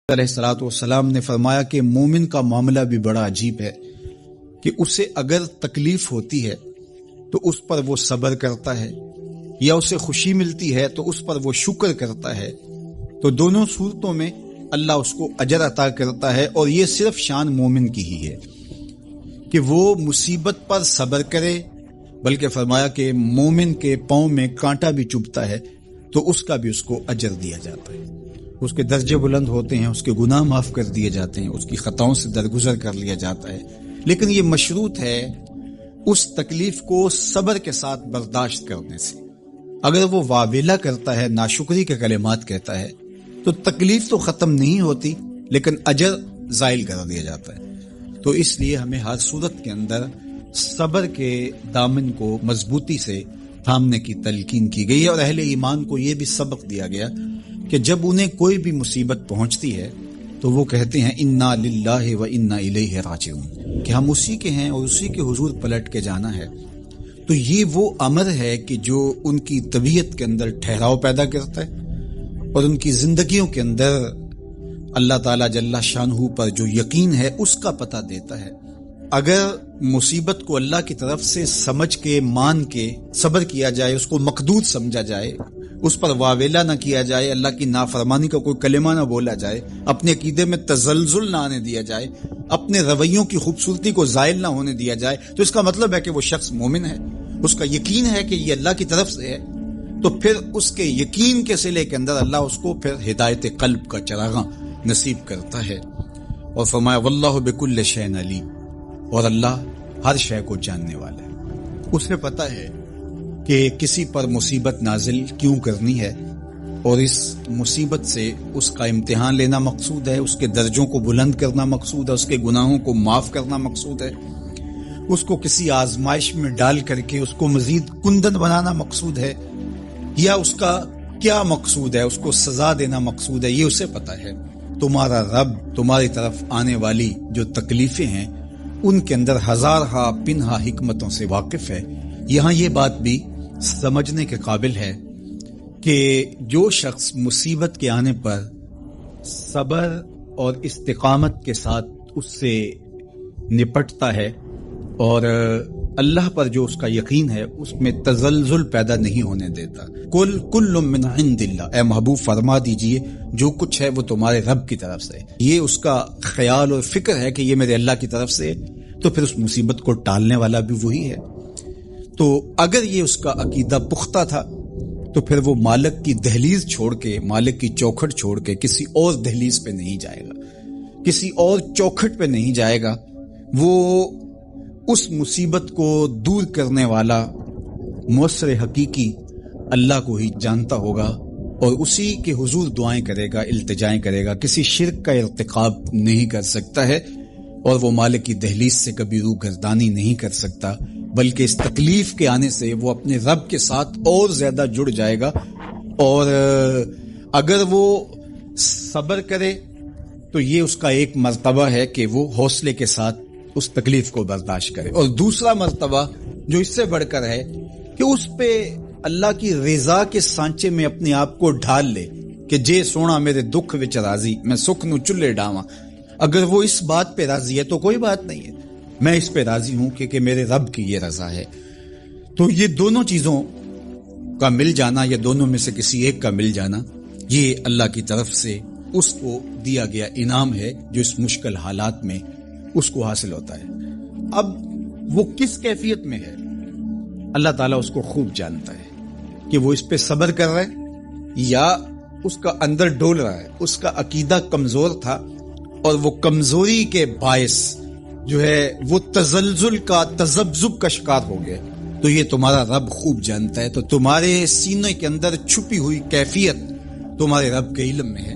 علیہ الصلوۃ والسلام نے فرمایا کہ مومن کا معاملہ بھی بڑا عجیب ہے کہ اسے اگر تکلیف ہوتی ہے تو اس پر وہ صبر کرتا ہے، یا اسے خوشی ملتی ہے تو اس پر وہ شکر کرتا ہے، تو دونوں صورتوں میں اللہ اس کو اجر عطا کرتا ہے۔ اور یہ صرف شان مومن کی ہی ہے کہ وہ مصیبت پر صبر کرے، بلکہ فرمایا کہ مومن کے پاؤں میں کانٹا بھی چبھتا ہے تو اس کا بھی اس کو اجر دیا جاتا ہے، اس کے درجے بلند ہوتے ہیں، اس کے گناہ معاف کر دیے جاتے ہیں، اس کی خطاؤں سے درگزر کر لیا جاتا ہے۔ لیکن یہ مشروط ہے اس تکلیف کو صبر کے ساتھ برداشت کرنے سے۔ اگر وہ واویلا کرتا ہے، ناشکری کے کلمات کہتا ہے، تو تکلیف تو ختم نہیں ہوتی لیکن اجر زائل کر دیا جاتا ہے۔ تو اس لیے ہمیں ہر صورت کے اندر صبر کے دامن کو مضبوطی سے تھامنے کی تلقین کی گئی ہے، اور اہل ایمان کو یہ بھی سبق دیا گیا کہ جب انہیں کوئی بھی مصیبت پہنچتی ہے تو وہ کہتے ہیں انا للہ و انا الیہ راجعون، کہ ہم اسی کے ہیں اور اسی کے حضور پلٹ کے جانا ہے۔ تو یہ وہ امر ہے کہ جو ان کی طبیعت کے اندر ٹھہراؤ پیدا کرتا ہے اور ان کی زندگیوں کے اندر اللہ تعالیٰ جل شانہ پر جو یقین ہے اس کا پتہ دیتا ہے۔ اگر مصیبت کو اللہ کی طرف سے سمجھ کے مان کے صبر کیا جائے، اس کو مقدور سمجھا جائے، اس پر واویلا نہ کیا جائے، اللہ کی نافرمانی کا کوئی کلمہ نہ بولا جائے، اپنے عقیدے میں تزلزل نہ آنے دیا جائے، اپنے رویوں کی خوبصورتی کو زائل نہ ہونے دیا جائے، تو اس کا مطلب ہے کہ وہ شخص مومن ہے، اس کا یقین ہے کہ یہ اللہ کی طرف سے ہے۔ تو پھر اس کے یقین کے صلے کے اندر اللہ اس کو پھر ہدایت قلب کا چراغاں نصیب کرتا ہے۔ اور فرمایا واللہ بکل شیء علیم، اور اللہ ہر شے کو جاننے والا ہے، اسے پتہ ہے کہ کسی پر مصیبت نازل کیوں کرنی ہے، اور اس مصیبت سے اس کا امتحان لینا مقصود ہے، اس کے درجوں کو بلند کرنا مقصود ہے، اس کے گناہوں کو معاف کرنا مقصود ہے، اس کو کسی آزمائش میں ڈال کر کے اس کو مزید کندن بنانا مقصود ہے، یا اس کا کیا مقصود ہے، اس کو سزا دینا مقصود ہے، یہ اسے پتہ ہے۔ تمہارا رب تمہاری طرف آنے والی جو تکلیفیں ہیں ان کے اندر ہزارہا پنہا حکمتوں سے واقف ہے۔ یہاں یہ بات بھی سمجھنے کے قابل ہے کہ جو شخص مصیبت کے آنے پر صبر اور استقامت کے ساتھ اس سے نپٹتا ہے اور اللہ پر جو اس کا یقین ہے اس میں تزلزل پیدا نہیں ہونے دیتا، کل من عند اللہ، اے محبوب فرما دیجئے جو کچھ ہے وہ تمہارے رب کی طرف سے، یہ اس کا خیال اور فکر ہے کہ یہ میرے اللہ کی طرف سے، تو پھر اس مصیبت کو ٹالنے والا بھی وہی ہے۔ تو اگر یہ اس کا عقیدہ پختہ تھا تو پھر وہ مالک کی دہلیز چھوڑ کے، مالک کی چوکھٹ چھوڑ کے کسی اور دہلیز پہ نہیں جائے گا، کسی اور چوکھٹ پہ نہیں جائے گا، وہ اس مصیبت کو دور کرنے والا مؤثر حقیقی اللہ کو ہی جانتا ہوگا اور اسی کے حضور دعائیں کرے گا، التجائیں کرے گا، کسی شرک کا ارتکاب نہیں کر سکتا ہے، اور وہ مالک کی دہلیز سے کبھی روح گردانی نہیں کر سکتا، بلکہ اس تکلیف کے آنے سے وہ اپنے رب کے ساتھ اور زیادہ جڑ جائے گا۔ اور اگر وہ صبر کرے تو یہ اس کا ایک مرتبہ ہے کہ وہ حوصلے کے ساتھ اس تکلیف کو برداشت کرے، اور دوسرا مرتبہ جو اس سے بڑھ کر ہے کہ اس پہ اللہ کی رضا کے سانچے میں اپنے آپ کو ڈھال لے کہ جے سونا میرے دکھ وچ راضی، میں سکھ نو چلے ڈاواں۔ اگر وہ اس بات پہ راضی ہے تو کوئی بات نہیں ہے، میں اس پہ راضی ہوں کہ میرے رب کی یہ رضا ہے۔ تو یہ دونوں چیزوں کا مل جانا، یا دونوں میں سے کسی ایک کا مل جانا، یہ اللہ کی طرف سے اس کو دیا گیا انعام ہے جو اس مشکل حالات میں اس کو حاصل ہوتا ہے۔ اب وہ کس کیفیت میں ہے اللہ تعالیٰ اس کو خوب جانتا ہے کہ وہ اس پہ صبر کر رہا ہے یا اس کا اندر ڈول رہا ہے، اس کا عقیدہ کمزور تھا اور وہ کمزوری کے باعث جو ہے وہ تزلزل کا، تذبذب کا شکار ہو گئے، تو یہ تمہارا رب خوب جانتا ہے۔ تو تمہارے سینے کے اندر چھپی ہوئی کیفیت تمہارے رب کے علم میں ہے۔